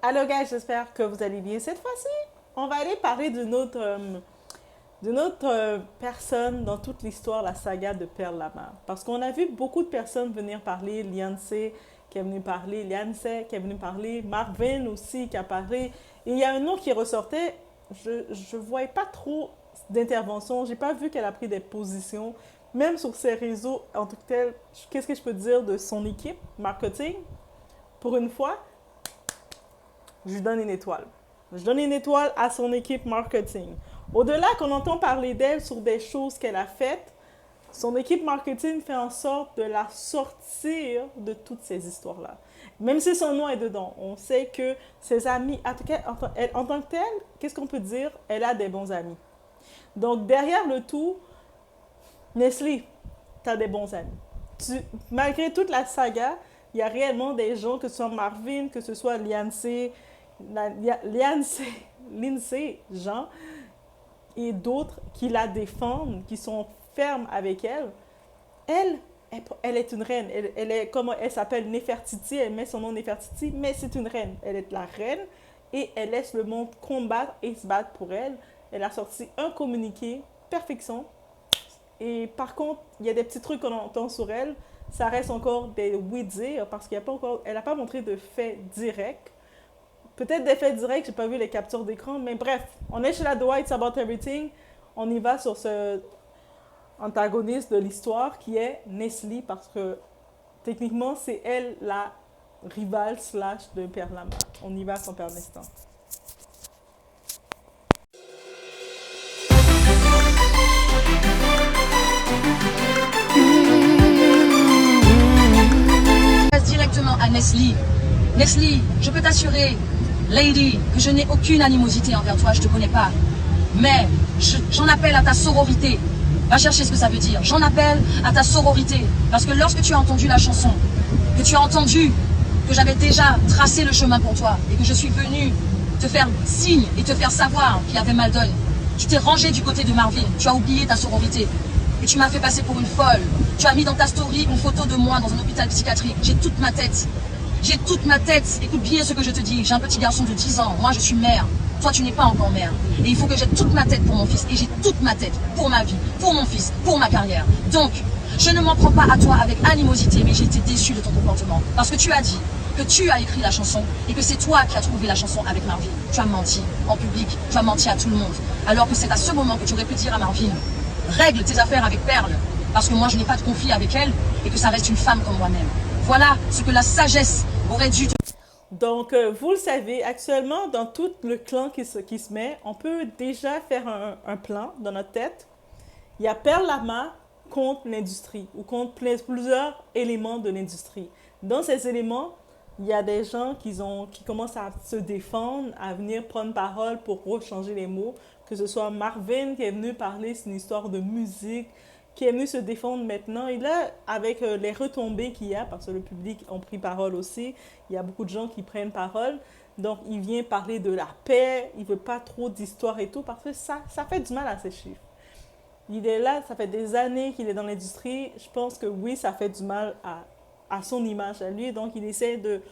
Alors, gars, j'espère que vous allez bien. Cette fois-ci, on va aller parler d'une autre personne dans toute l'histoire, la saga de Pearl Lama. Parce qu'on a vu beaucoup de personnes venir parler, Liancé qui est venu parler, Liancé qui est venu parler, Marvin aussi qui a parlé. Et il y a un nom qui ressortait, je ne voyais pas trop d'intervention, j'ai pas vu qu'elle a pris des positions, même sur ses réseaux en tout cas. Qu'est-ce que je peux dire de son équipe marketing? Pour une fois, je lui donne une étoile. Je donne une étoile à son équipe marketing. Au-delà qu'on entend parler d'elle sur des choses qu'elle a faites, son équipe marketing fait en sorte de la sortir de toutes ces histoires-là. Même si son nom est dedans, on sait que ses amis, en tout cas, en tant que telle, qu'est-ce qu'on peut dire? Elle a des bons amis. Donc, derrière le tout, Nestlé, tu as des bons amis. Malgré toute la saga, il y a réellement des gens, que ce soit Marvin, que ce soit Liancé, Lindsay, Jean, et d'autres qui la défendent, qui sont fermes avec elle. Elle, elle est une reine. Elle s'appelle Nefertiti, elle met son nom Nefertiti, mais c'est une reine. Elle est la reine et elle laisse le monde combattre et se battre pour elle. Elle a sorti un communiqué, perfection. Et par contre, il y a des petits trucs qu'on entend sur elle. Ça reste encore des oui-dire parce qu'elle n'a pas montré de faits directs. Peut-être des faits directs, j'ai pas vu les captures d'écran, mais bref, on est chez la Dwight, It's About Everything. On y va sur ce antagoniste de l'histoire qui est Nestlé parce que techniquement, c'est elle la rivale slash de Pearl Lama. On y va sans perdre l'instant. Passe directement à Nestlé. Nestlé, je peux t'assurer, Lady, que je n'ai aucune animosité envers toi, je te connais pas. Mais j'en appelle à ta sororité. Va chercher ce que ça veut dire. J'en appelle à ta sororité. Parce que lorsque tu as entendu la chanson, que tu as entendu que j'avais déjà tracé le chemin pour toi et que je suis venue te faire signe et te faire savoir qu'il y avait mal donne, tu t'es rangé du côté de Marvin. Tu as oublié ta sororité. Et tu m'as fait passer pour une folle. Tu as mis dans ta story une photo de moi dans un hôpital psychiatrique. J'ai toute ma tête. J'ai toute ma tête. Écoute bien ce que je te dis. J'ai un petit garçon de 10 ans. Moi, je suis mère. Toi, tu n'es pas encore mère. Et il faut que j'ai toute ma tête pour mon fils. Et j'ai toute ma tête pour ma vie, pour mon fils, pour ma carrière. Donc, je ne m'en prends pas à toi avec animosité, mais j'ai été déçue de ton comportement. Parce que tu as dit que tu as écrit la chanson et que c'est toi qui as trouvé la chanson avec Marvin. Tu as menti en public. Tu as menti à tout le monde. Alors que c'est à ce moment que tu aurais pu dire à Marvin, règle tes affaires avec Perle. Parce que moi, je n'ai pas de conflit avec elle et que ça reste une femme comme moi-même. Voilà ce que la sagesse aurait dû te... Donc, vous le savez, actuellement, dans tout le clan qui se met, on peut déjà faire un plan dans notre tête. Il y a Pearl Lama contre l'industrie ou contre plusieurs éléments de l'industrie. Dans ces éléments, il y a des gens qui commencent à se défendre, à venir prendre parole pour rechanger les mots. Que ce soit Marvin qui est venu parler, c'est une histoire de musique, qui est venu se défendre maintenant. Et là, avec les retombées qu'il y a, parce que le public a pris parole aussi, il y a beaucoup de gens qui prennent parole. Donc, il vient parler de la paix, il ne veut pas trop d'histoire et tout, parce que ça fait du mal à ses chiffres. Il est là, ça fait des années qu'il est dans l'industrie. Je pense que oui, ça fait du mal à son image à lui. Donc, il essaie de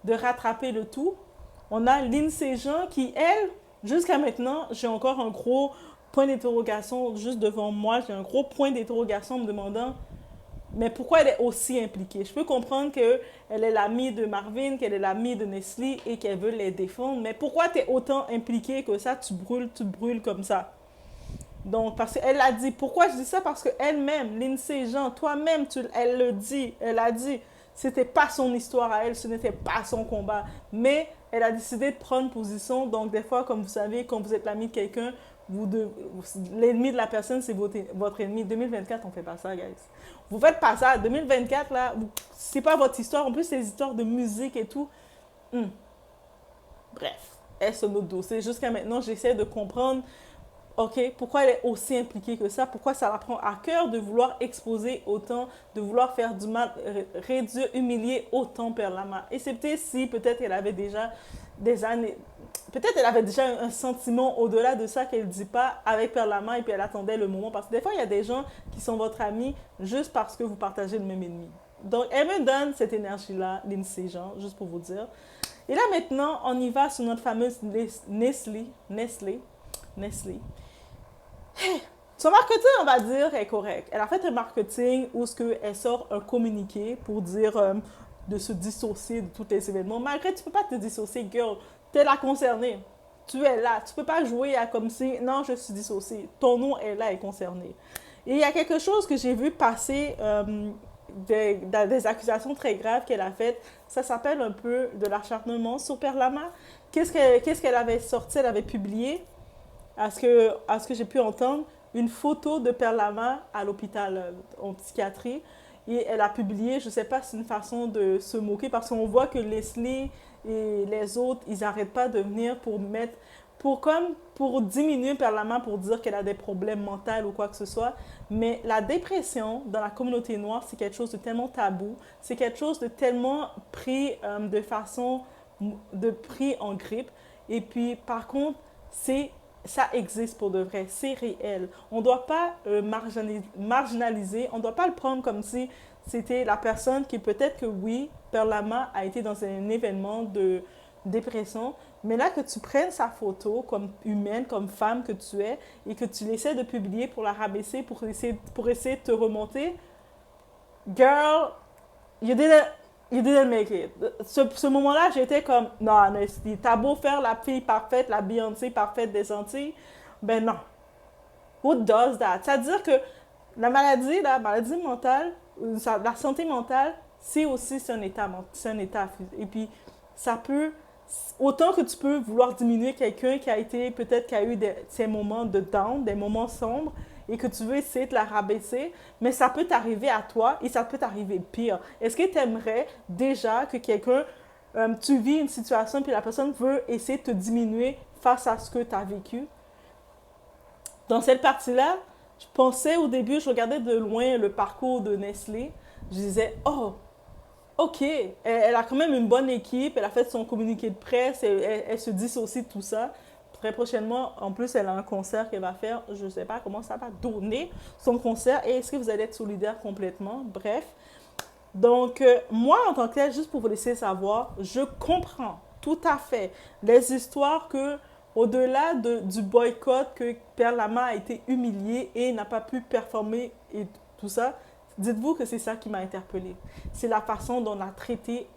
rattraper le tout. On a Lindsay Jean qui, elle, jusqu'à maintenant, j'ai encore un gros point d'interrogation juste devant moi. J'ai un gros point d'interrogation me demandant, mais pourquoi elle est aussi impliquée? Je peux comprendre qu'elle est l'amie de Marvin, qu'elle est l'amie de Nestlé et qu'elle veut les défendre, mais pourquoi tu es autant impliquée que ça? Tu brûles comme ça. Donc, parce qu'elle a dit, pourquoi je dis ça? Parce qu'elle-même, Lindsay Jean, toi-même, elle le dit, elle a dit, c'était pas son histoire à elle, ce n'était pas son combat. Mais elle a décidé de prendre position. Donc, des fois, comme vous savez, quand vous êtes l'ami de quelqu'un, l'ennemi de la personne, c'est votre ennemi. 2024, on fait pas ça, guys. Vous faites pas ça. 2024, là, c'est pas votre histoire. En plus, c'est des histoires de musique et tout. Bref, est-ce un autre dossier? Jusqu'à maintenant, j'essaie de comprendre. OK, pourquoi elle est aussi impliquée que ça? Pourquoi ça la prend à cœur de vouloir exposer autant, de vouloir faire du mal, réduire, humilier autant Pearl Lama? Et c'est peut-être si, peut-être elle avait déjà des années, peut-être elle avait déjà un sentiment au-delà de ça qu'elle ne dit pas avec Pearl Lama et puis elle attendait le moment. Parce que des fois, il y a des gens qui sont votre ami juste parce que vous partagez le même ennemi. Donc, elle me donne cette énergie-là, Lindsay Jean, juste pour vous dire. Et là, maintenant, on y va sur notre fameuse Nestlé. Son marketing, on va dire, est correct. Elle a fait un marketing où elle sort un communiqué pour dire de se dissocier de tous les événements. Malgré, tu ne peux pas te dissocier, girl. Tu es là concernée. Tu es là. Tu ne peux pas jouer à comme si, non, je suis dissociée. Ton nom est là et concerné. Et il y a quelque chose que j'ai vu passer, des accusations très graves qu'elle a faites. Ça s'appelle un peu de l'acharnement sur Perle Lama. Qu'est-ce qu'elle avait sorti, elle avait publié, à ce que j'ai pu entendre, une photo de Perle Lama à l'hôpital en psychiatrie. Et elle a publié, je ne sais pas si c'est une façon de se moquer, parce qu'on voit que Leslie et les autres, ils n'arrêtent pas de venir pour diminuer Perle Lama, pour dire qu'elle a des problèmes mentaux ou quoi que ce soit. Mais la dépression dans la communauté noire, c'est quelque chose de tellement tabou, c'est quelque chose de tellement pris pris en grippe. Et puis, par contre, ça existe pour de vrai, c'est réel. On ne doit pas marginaliser, on ne doit pas le prendre comme si c'était la personne qui peut-être que oui, Perle Lama a été dans un événement de dépression, mais là que tu prennes sa photo comme humaine, comme femme que tu es, et que tu l'essaies de publier pour la rabaisser, pour essayer de te remonter, girl, you didn't make it. Ce moment-là, j'étais comme, non, Nasty, t'as beau faire la fille parfaite, la Beyoncé parfaite des Antilles, ben non. Who does that? C'est-à-dire que la maladie mentale, la santé mentale, c'est un état, et puis ça peut, autant que tu peux vouloir diminuer quelqu'un qui a eu ces moments de down, des moments sombres, et que tu veux essayer de la rabaisser, mais ça peut t'arriver à toi et ça peut t'arriver pire. Est-ce que tu aimerais déjà que tu vis une situation puis la personne veut essayer de te diminuer face à ce que tu as vécu? Dans cette partie-là, je pensais au début, je regardais de loin le parcours de Nestlé, je disais, oh, ok, elle a quand même une bonne équipe, elle a fait son communiqué de presse, elle se dissocie de tout ça. Très prochainement, en plus, elle a un concert qu'elle va faire. Je ne sais pas comment ça va donner son concert et est-ce que vous allez être solidaire complètement. Bref. Donc, moi, en tant que tel, juste pour vous laisser savoir, je comprends tout à fait les histoires que, au-delà du boycott, que Perle Lama a été humiliée et n'a pas pu performer et tout ça, dites-vous que c'est ça qui m'a interpellée. C'est la façon dont on a traité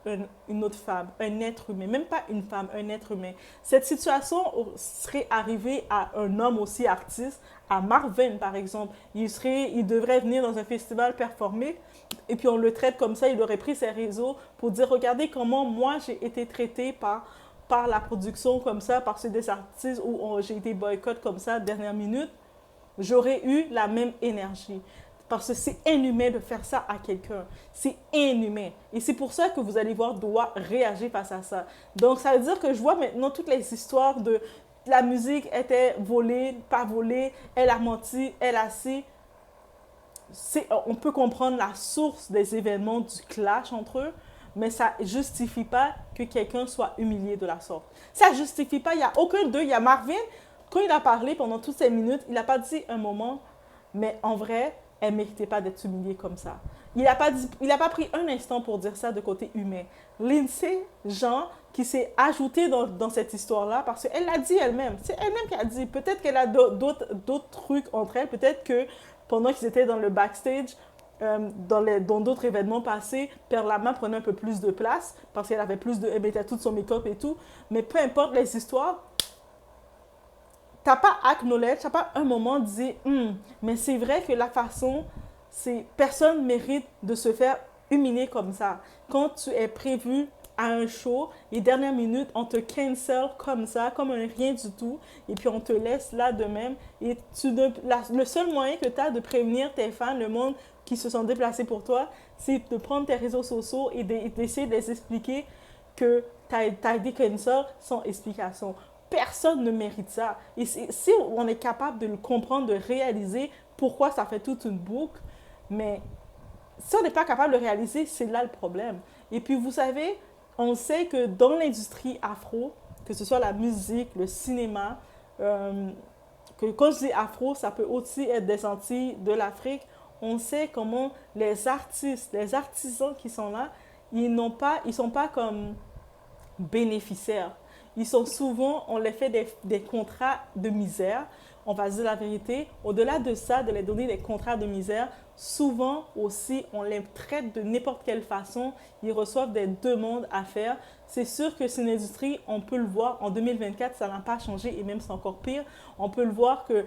une autre femme, un être humain, même pas une femme, un être humain. Cette situation serait arrivée à un homme aussi artiste, à Marvin par exemple. Il devrait venir dans un festival performer et puis on le traite comme ça, il aurait pris ses réseaux pour dire regardez comment moi j'ai été traitée par la production comme ça, par des artistes où j'ai été boycott comme ça, dernière minute. J'aurais eu la même énergie. Parce que c'est inhumain de faire ça à quelqu'un. C'est inhumain. Et c'est pour ça que vous allez voir Doua réagir face à ça. Donc, ça veut dire que je vois maintenant toutes les histoires de la musique était volée, pas volée, elle a menti, elle a si. On peut comprendre la source des événements du clash entre eux, mais ça ne justifie pas que quelqu'un soit humilié de la sorte. Ça ne justifie pas, il n'y a aucun d'eux. Il y a Marvin, quand il a parlé pendant toutes ces minutes, il n'a pas dit un moment, mais en vrai, elle ne méritait pas d'être humiliée comme ça. Il n'a pas pris un instant pour dire ça de côté humain. Lindsay Jean, qui s'est ajoutée dans cette histoire-là, parce qu'elle l'a dit elle-même. C'est elle-même qui a dit. Peut-être qu'elle a d'autres trucs entre elles. Peut-être que pendant qu'ils étaient dans le backstage, dans d'autres événements passés, Perle Lama prenait un peu plus de place, parce qu'elle avait elle mettait tout son make-up et tout. Mais peu importe les histoires, t'as pas acknowledge, t'as pas un moment dit mais c'est vrai que la façon, personne mérite de se faire humilier comme ça. Quand tu es prévu à un show, les dernières minutes, on te cancel comme ça, comme un rien du tout, et puis on te laisse là de même. Et le seul moyen que tu as de prévenir tes fans, le monde qui se sont déplacés pour toi, c'est de prendre tes réseaux sociaux et d'essayer de les expliquer que tu as été cancel sans explication. Personne ne mérite ça. Et si on est capable de le comprendre, de réaliser pourquoi ça fait toute une boucle, mais si on n'est pas capable de réaliser, c'est là le problème. Et puis, vous savez, on sait que dans l'industrie afro, que ce soit la musique, le cinéma, que quand je dis afro, ça peut aussi être des Antilles, de l'Afrique, on sait comment les artistes, les artisans qui sont là, ils sont pas comme bénéficiaires. Ils sont souvent, on les fait des contrats de misère. On va dire la vérité. Au-delà de ça, de les donner des contrats de misère, souvent aussi, on les traite de n'importe quelle façon. Ils reçoivent des demandes à faire. C'est sûr que c'est une industrie, on peut le voir, en 2024, ça n'a pas changé et même c'est encore pire. On peut le voir que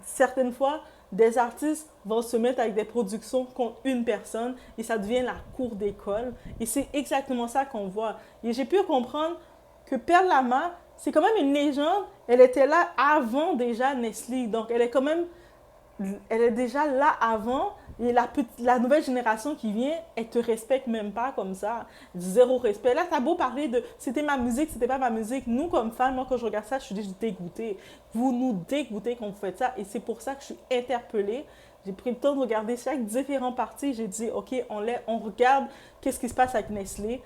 certaines fois, des artistes vont se mettre avec des productions contre une personne et ça devient la cour d'école. Et c'est exactement ça qu'on voit. Et j'ai pu comprendre que Perle Lama, c'est quand même une légende. Elle était là avant déjà Nestlé. Donc, elle est déjà là avant. Et la nouvelle génération qui vient, elle te respecte même pas comme ça. Zéro respect. Là, t'as beau parler de c'était ma musique, c'était pas ma musique. Nous, comme fans, moi, quand je regarde ça, je suis déjà dégoûtée. Vous nous dégoûtez quand vous faites ça. Et c'est pour ça que je suis interpellée. J'ai pris le temps de regarder chaque différent partie. J'ai dit, OK, on regarde qu'est-ce qui se passe avec Nestlé.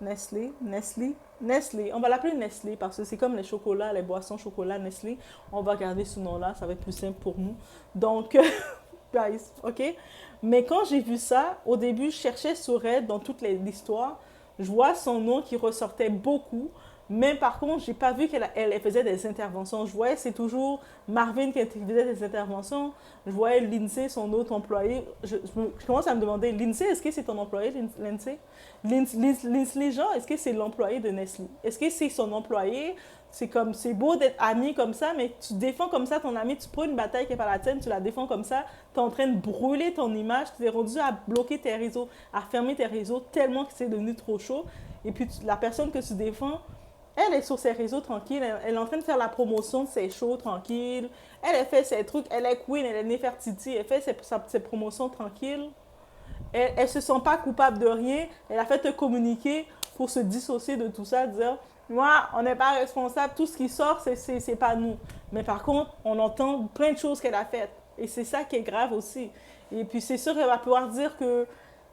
Nestlé. On va l'appeler Nestlé parce que c'est comme les chocolats, les boissons chocolat Nestlé. On va garder ce nom-là, ça va être plus simple pour nous. Donc, guys, ok? Mais quand j'ai vu ça, au début, je cherchais sur elle dans toute l'histoire. Je vois son nom qui ressortait beaucoup. Mais par contre, j'ai pas vu qu'elle faisait des interventions. Je voyais c'est toujours Marvin qui faisait des interventions. Je voyais Lindsay, son autre employé. Je commence à me demander, Lindsay, est-ce que c'est ton employé, Lindsay? Lindsay Jean, est-ce que c'est l'employé de Nestlé? Est-ce que c'est son employé? C'est beau d'être ami comme ça, mais tu défends comme ça ton ami, tu prends une bataille qui n'est pas la tienne, tu la défends comme ça, tu es en train de brûler ton image, tu es rendu à bloquer tes réseaux, à fermer tes réseaux tellement que c'est devenu trop chaud. Et puis la personne que tu défends, elle est sur ses réseaux tranquille, elle est en train de faire la promotion de ses shows tranquille, elle fait ses trucs, elle est queen, elle est Nefertiti, elle fait ses promotions tranquille. Elle ne se sent pas coupable de rien, elle a fait te communiquer pour se dissocier de tout ça, dire moi, on n'est pas responsable, tout ce qui sort, c'est pas nous. Mais par contre, on entend plein de choses qu'elle a faites. Et c'est ça qui est grave aussi. Et puis c'est sûr qu'elle va pouvoir dire que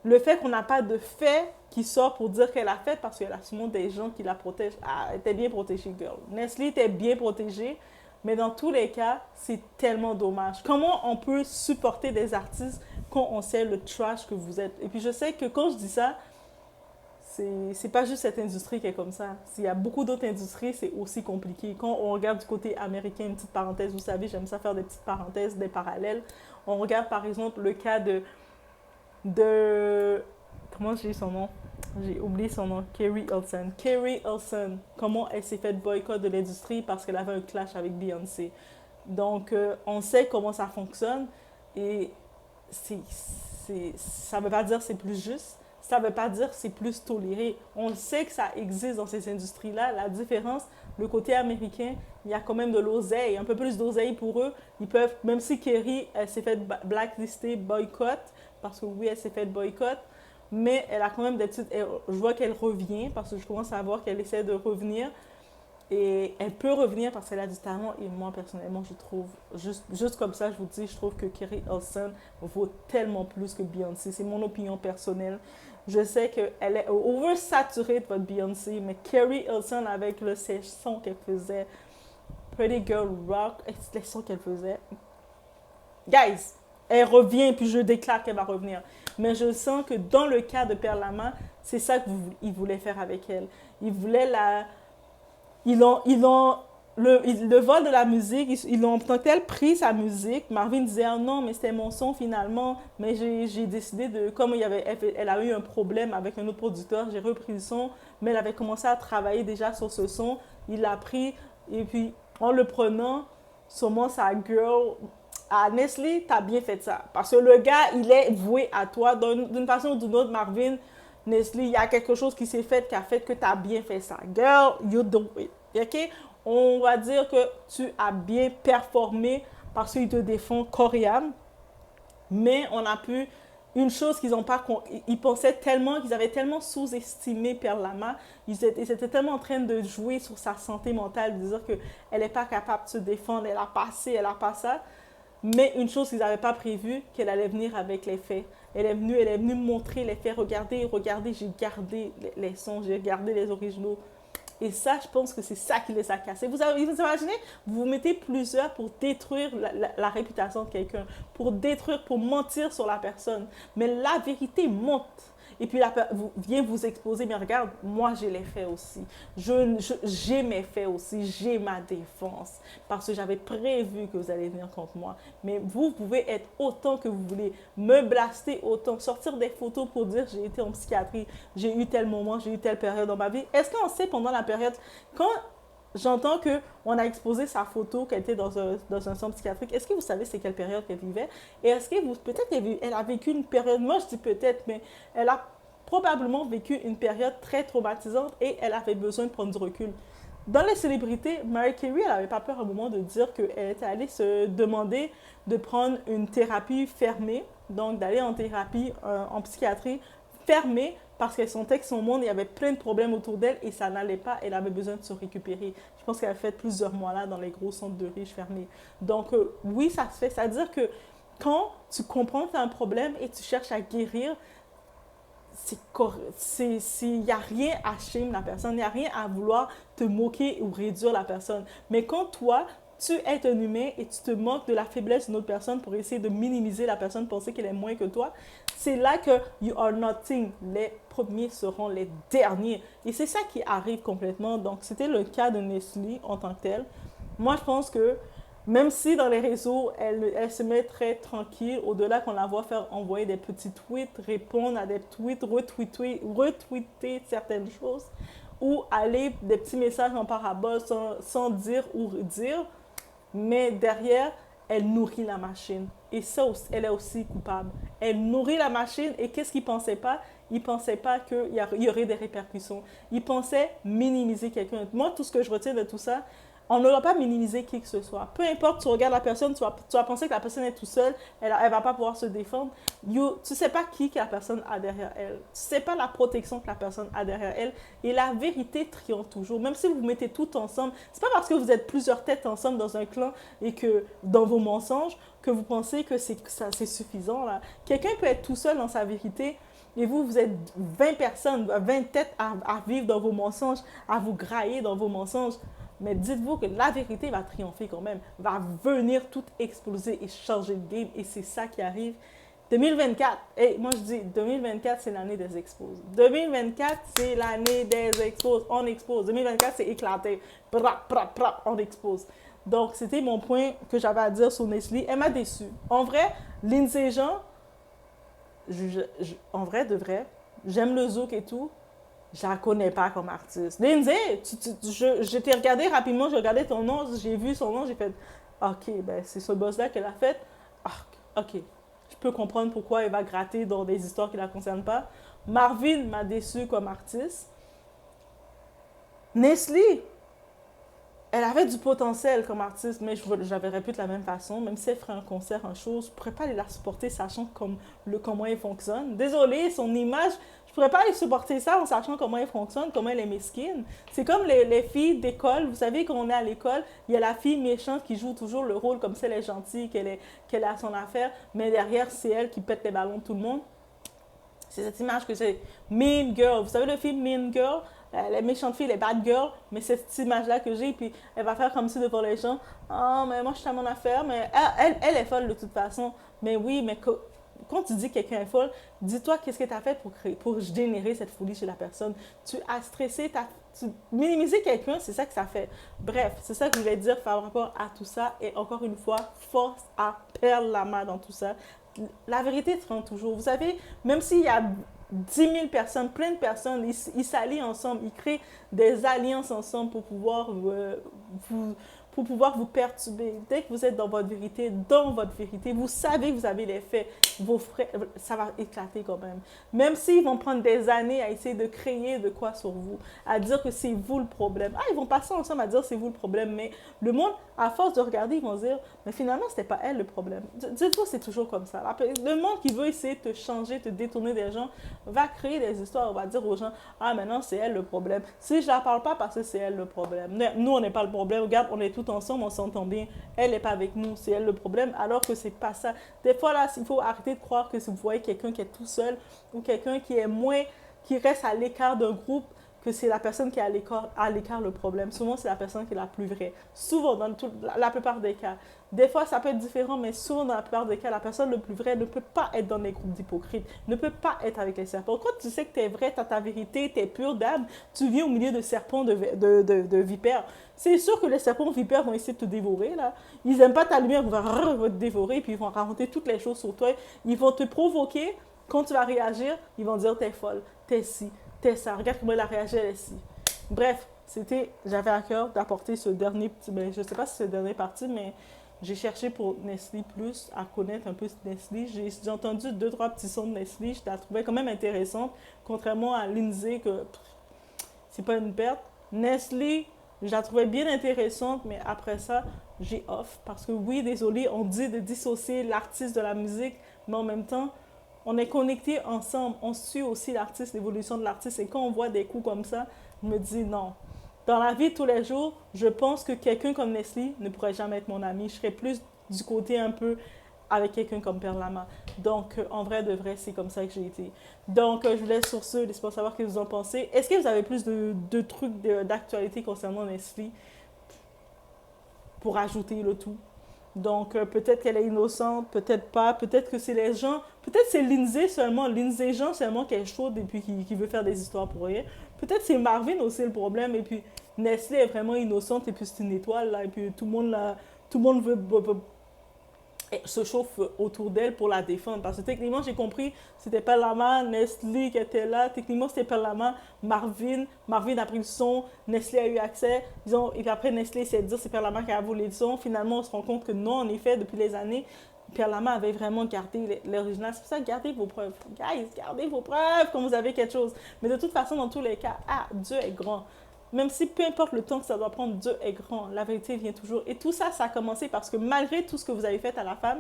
le fait qu'on n'a pas de fait qui sort pour dire qu'elle a fait, parce qu'elle a souvent des gens qui la protègent. Ah, elle était bien protégée, girl. Nestlé était bien protégée, mais dans tous les cas, c'est tellement dommage. Comment on peut supporter des artistes quand on sait le trash que vous êtes? Et puis je sais que quand je dis ça, c'est pas juste cette industrie qui est comme ça. S'il y a beaucoup d'autres industries, c'est aussi compliqué. Quand on regarde du côté américain, une petite parenthèse, vous savez, j'aime ça faire des petites parenthèses, des parallèles. On regarde par exemple le cas de comment j'ai son nom? J'ai oublié son nom. Kerry Hilson. Kerry Hilson, comment elle s'est fait boycott de l'industrie parce qu'elle avait un clash avec Beyoncé. Donc, on sait comment ça fonctionne et ça ne veut pas dire que c'est plus juste. Ça ne veut pas dire que c'est plus toléré. On sait que ça existe dans ces industries-là. La différence, le côté américain, il y a quand même de l'oseille, un peu plus d'oseille pour eux. Ils peuvent, même si Kerry, elle s'est fait blacklister, boycott, parce que oui, elle s'est fait boycott, mais elle a quand même des petites... Je vois qu'elle revient, parce que je commence à voir qu'elle essaie de revenir. Et elle peut revenir parce qu'elle a du talent. Et moi, personnellement, je trouve, juste comme ça, je vous dis, je trouve que Kerry Hilson vaut tellement plus que Beyoncé. C'est mon opinion personnelle. Je sais qu'elle est oversaturée de votre Beyoncé, mais Kerry Hilson, avec le sons qu'elle faisait, Pretty Girl Rock, les sons qu'elle faisait, guys, elle revient, puis je déclare qu'elle va revenir. Mais je sens que dans le cas de Perle Lama, c'est ça qu'ils voulaient faire avec elle. Ils voulaient la... le vol de la musique, ils ont en tant que tel pris sa musique. Marvin disait oh non, mais c'était mon son finalement. Mais j'ai décidé de. Comme elle a eu un problème avec un autre producteur, j'ai repris le son. Mais elle avait commencé à travailler déjà sur ce son. Il l'a pris. Et puis, en le prenant, sûrement sa girl. À Nestlé, t'as bien fait ça. Parce que le gars, il est voué à toi. D'une façon ou d'une autre, Marvin, Nestlé, il y a quelque chose qui s'est fait, qui a fait que tu as bien fait ça. Girl, you do it. OK? On va dire que tu as bien performé parce qu'il te défend corps et âme. Mais on a pu... Une chose qu'ils n'ont pas... Ils pensaient tellement, qu'ils avaient tellement sous-estimé Perle Lama. Ils étaient tellement en train de jouer sur sa santé mentale, de dire qu'elle n'est pas capable de se défendre, elle a passé, elle a pas ça. Mais une chose qu'ils n'avaient pas prévue, qu'elle allait venir avec les faits. Elle est venue me montrer les faits. Regardez, j'ai gardé les sons, j'ai gardé les originaux. Et ça, je pense que c'est ça qui les a cassés. Vous imaginez, vous mettez plusieurs pour détruire la réputation de quelqu'un, pour mentir sur la personne. Mais la vérité monte. et puis vient vous exposer, mais regarde, moi j'ai les faits aussi. J'ai mes faits aussi, j'ai ma défense, parce que j'avais prévu que vous allez venir contre moi. Mais vous pouvez être autant que vous voulez, me blaster autant, sortir des photos pour dire j'ai été en psychiatrie, j'ai eu tel moment, j'ai eu telle période dans ma vie. Est-ce qu'on sait pendant la période, quand j'entends qu'on a exposé sa photo qu'elle était dans un centre psychiatrique. Est-ce que vous savez c'est quelle période qu'elle vivait? Et est-ce que peut-être elle a vécu une période, moi je dis peut-être, mais elle a probablement vécu une période très traumatisante et elle avait besoin de prendre du recul. Dans les célébrités, Mariah Carey, elle n'avait pas peur à un moment de dire qu'elle était allée se demander de prendre une thérapie fermée, donc d'aller en thérapie en psychiatrie fermée parce qu'elle sentait que son monde, il y avait plein de problèmes autour d'elle et ça n'allait pas, elle avait besoin de se récupérer. Je pense qu'elle a fait plusieurs mois là dans les gros centres de riches fermés. Donc oui, ça se fait. C'est-à-dire que quand tu comprends que tu as un problème et tu cherches à guérir, il n'y a rien à shame la personne, il n'y a rien à vouloir te moquer ou réduire la personne. Mais quand toi, tu es un humain et tu te moques de la faiblesse d'une autre personne pour essayer de minimiser la personne, penser qu'elle est moins que toi, c'est là que you are nothing. Les premiers seront les derniers. Et c'est ça qui arrive complètement. Donc, c'était le cas de Nestlé en tant que tel. Moi, je pense que même si dans les réseaux, elle se met très tranquille, au-delà qu'on la voit faire envoyer des petits tweets, répondre à des tweets, retweeter certaines choses, ou aller des petits messages en parabole sans dire ou redire, mais derrière, elle nourrit la machine. Et ça, elle est aussi coupable. Elle nourrit la machine et qu'est-ce qu'il ne pensait pas? Il ne pensait pas qu'il y aurait des répercussions. Il pensait minimiser quelqu'un. Moi, tout ce que je retiens de tout ça, on ne doit pas minimiser qui que ce soit. Peu importe, tu regardes la personne, tu vas penser que la personne est toute seule, elle ne va pas pouvoir se défendre. Tu ne sais pas qui que la personne a derrière elle. Tu ne sais pas la protection que la personne a derrière elle. Et la vérité triomphe toujours. Même si vous mettez tout ensemble, ce n'est pas parce que vous êtes plusieurs têtes ensemble dans un clan et que dans vos mensonges que vous pensez que c'est suffisant. Là. Quelqu'un peut être tout seul dans sa vérité et vous êtes 20 personnes, 20 têtes à vivre dans vos mensonges, à vous grailler dans vos mensonges. Mais dites-vous que la vérité va triompher quand même, va venir tout exploser et changer le game. Et c'est ça qui arrive. 2024, et moi je dis 2024, c'est l'année des exposes. 2024, c'est l'année des exposes. On expose. 2024, c'est éclaté. On expose. Donc, c'était mon point que j'avais à dire sur Nestlé. Elle m'a déçue. En vrai, Lindsay Jean, en vrai, de vrai, j'aime le zouk et tout. Je la connais pas comme artiste. Lindsay, je t'ai regardé rapidement, j'ai regardé ton nom, j'ai vu son nom, j'ai fait OK, ben c'est ce boss-là qu'elle a fait. Ah, OK, je peux comprendre pourquoi elle va gratter dans des histoires qui ne la concernent pas. Marvin m'a déçu comme artiste. Nestlé, elle avait du potentiel comme artiste, mais je ne la verrais plus de la même façon. Même si elle ferait un concert, une chose, je ne pourrais pas aller la supporter sachant comment elle fonctionne. Désolée, son image, je ne pourrais pas aller supporter ça en sachant comment elle fonctionne, comment elle est mesquine. C'est comme les filles d'école. Vous savez, quand on est à l'école, il y a la fille méchante qui joue toujours le rôle comme si elle est gentille, qu'elle a son affaire, mais derrière, c'est elle qui pète les ballons de tout le monde. C'est cette image que j'ai. Mean Girl. Vous savez le film Mean Girl? Les méchantes filles, les bad girls, mais c'est cette image-là que j'ai, puis elle va faire comme si devant les gens, ah, mais moi je suis à mon affaire, mais elle est folle de toute façon. Mais oui, mais quand tu dis que quelqu'un est folle, dis-toi qu'est-ce que tu as fait pour générer cette folie chez la personne. Tu as stressé, minimiser quelqu'un, c'est ça que ça fait. Bref, c'est ça que je voulais dire par rapport à tout ça, et encore une fois, force à perdre la main dans tout ça. La vérité triomphe toujours. Vous savez, même s'il y a 10 000 personnes, plein de personnes, ils s'allient ensemble, ils créent des alliances ensemble pour pouvoir vous perturber. Dès que vous êtes dans votre vérité, vous savez que vous avez les faits, vos frères, ça va éclater quand même. Même s'ils vont prendre des années à essayer de créer de quoi sur vous, à dire que c'est vous le problème. Ah, ils vont passer ensemble à dire c'est vous le problème, mais le monde, à force de regarder, ils vont dire, mais finalement, c'était pas elle le problème. Dites-vous, c'est toujours comme ça. Le monde qui veut essayer de te changer, te détourner des gens, va créer des histoires, on va dire aux gens, ah, maintenant, c'est elle le problème. Si je la parle pas parce que c'est elle le problème. Nous, on n'est pas le problème. Regarde, on est tout ensemble, on s'entend bien. Elle n'est pas avec nous, c'est elle le problème, alors que c'est pas ça. Des fois, là, il faut arrêter de croire que si vous voyez quelqu'un qui est tout seul ou quelqu'un qui est qui reste à l'écart d'un groupe, que c'est la personne qui est à l'écart le problème. Souvent, c'est la personne qui est la plus vraie. Souvent, dans la plupart des cas. Des fois, ça peut être différent, mais souvent, dans la plupart des cas, la personne le plus vraie ne peut pas être dans les groupes d'hypocrites, ne peut pas être avec les serpents. Quand tu sais que tu es vrai, tu as ta vérité, tu es pur d'âme, tu vis au milieu de serpents, de vipères. C'est sûr que les serpents vipères vont essayer de te dévorer, là. Ils n'aiment pas ta lumière, ils vont te dévorer, puis ils vont raconter toutes les choses sur toi. Ils vont te provoquer. Quand tu vas réagir, ils vont dire t'es folle, t'es ci, t'es ça. Regarde comment elle a réagi, elle est ci. Bref, j'avais à cœur d'apporter ce dernier petit, je ne sais pas si c'est le dernier parti, mais j'ai cherché pour Nestlé Plus à connaître un peu Nestlé. J'ai entendu 2-3 petits sons de Nestlé, je la trouvais quand même intéressante, contrairement à Lindsay, que c'est pas une perte. Nestlé, je la trouvais bien intéressante, mais après ça, j'ai off. Parce que oui, désolé, on dit de dissocier l'artiste de la musique, mais en même temps, on est connectés ensemble, on suit aussi l'artiste, l'évolution de l'artiste. Et quand on voit des coups comme ça, je me dis non. Dans la vie de tous les jours, je pense que quelqu'un comme Nestlé ne pourrait jamais être mon ami. Je serais plus du côté un peu avec quelqu'un comme Perle Lama. Donc, en vrai, de vrai, c'est comme ça que j'ai été. Donc, je vous laisse sur ce, laissez-moi savoir ce que vous en pensez. Est-ce que vous avez plus de trucs d'actualité concernant Nestlé pour ajouter le tout? Donc, peut-être qu'elle est innocente, peut-être pas, peut-être que c'est les gens, peut-être c'est Lindsay seulement, Lindsay Jean seulement qui est chaude et puis qui veut faire des histoires pour rien. Peut-être c'est Marvin aussi le problème et puis Nestlé est vraiment innocente et puis c'est une étoile là et puis tout le monde veut se chauffe autour d'elle pour la défendre. Parce que techniquement, j'ai compris, c'était pas Lama, Nestlé qui était là. Techniquement, c'était pas Lama, Marvin. Marvin a pris le son, Nestlé a eu accès. Et puis après, Nestlé s'est dit, c'est Perle Lama qui a volé le son. Finalement, on se rend compte que non, en effet, depuis les années, Perle Lama avait vraiment gardé l'original. C'est pour ça, gardez vos preuves. Guys, gardez vos preuves quand vous avez quelque chose. Mais de toute façon, dans tous les cas, Dieu est grand. Même si peu importe le temps que ça doit prendre, Dieu est grand. La vérité vient toujours. Et tout ça, ça a commencé parce que malgré tout ce que vous avez fait à la femme,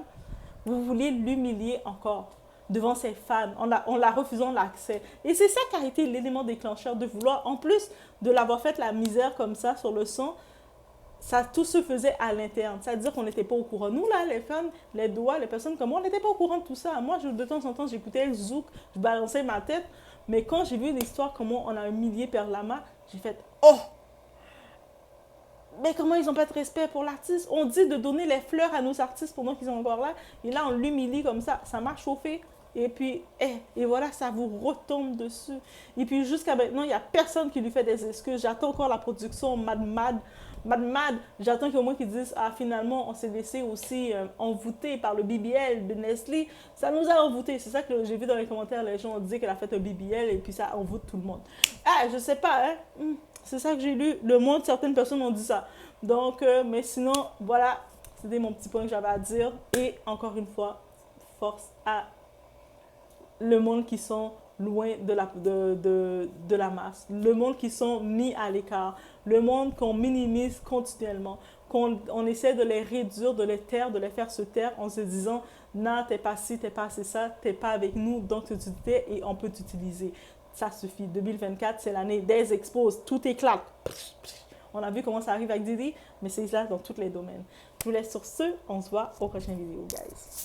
vous vouliez l'humilier encore devant ses fans en la refusant l'accès. Et c'est ça qui a été l'élément déclencheur de vouloir, en plus de l'avoir fait la misère comme ça sur le son, ça tout se faisait à l'interne. C'est-à-dire qu'on n'était pas au courant. Nous, là, les fans, les doigts, les personnes comme moi, on n'était pas au courant de tout ça. Moi, de temps en temps, j'écoutais le zouk, je balançais ma tête. Mais quand j'ai vu l'histoire, comment on a humilié Perle Lama, j'ai fait « Oh !» Mais comment ils n'ont pas de respect pour l'artiste? On dit de donner les fleurs à nos artistes pendant qu'ils sont encore là. Et là, on l'humilie comme ça. Ça m'a chauffé. Et puis, et voilà, ça vous retombe dessus. Et puis, jusqu'à maintenant, il n'y a personne qui lui fait des excuses. J'attends encore la production Mad. J'attends qu'au moins qu'ils disent, finalement, on s'est laissé aussi envoûter par le BBL de Nestlé. Ça nous a envoûtés. C'est ça que j'ai vu dans les commentaires. Les gens ont dit qu'elle a fait un BBL et puis ça envoûte tout le monde. Je sais pas, hein. C'est ça que j'ai lu. Le monde, certaines personnes ont dit ça. Donc, mais sinon, voilà, c'était mon petit point que j'avais à dire. Et encore une fois, force à le monde qui sont loin de la masse. Le monde qui sont mis à l'écart. Le monde qu'on minimise continuellement. Qu'on essaie de les réduire, de les taire, de les faire se taire en se disant « Non, t'es pas ci, t'es pas ça, t'es pas avec nous, donc tu t'es et on peut t'utiliser. » Ça suffit. 2024, c'est l'année des expos. Tout éclate. On a vu comment ça arrive avec Didi, mais c'est là dans tous les domaines. Je vous laisse sur ce. On se voit au prochain vidéo, guys.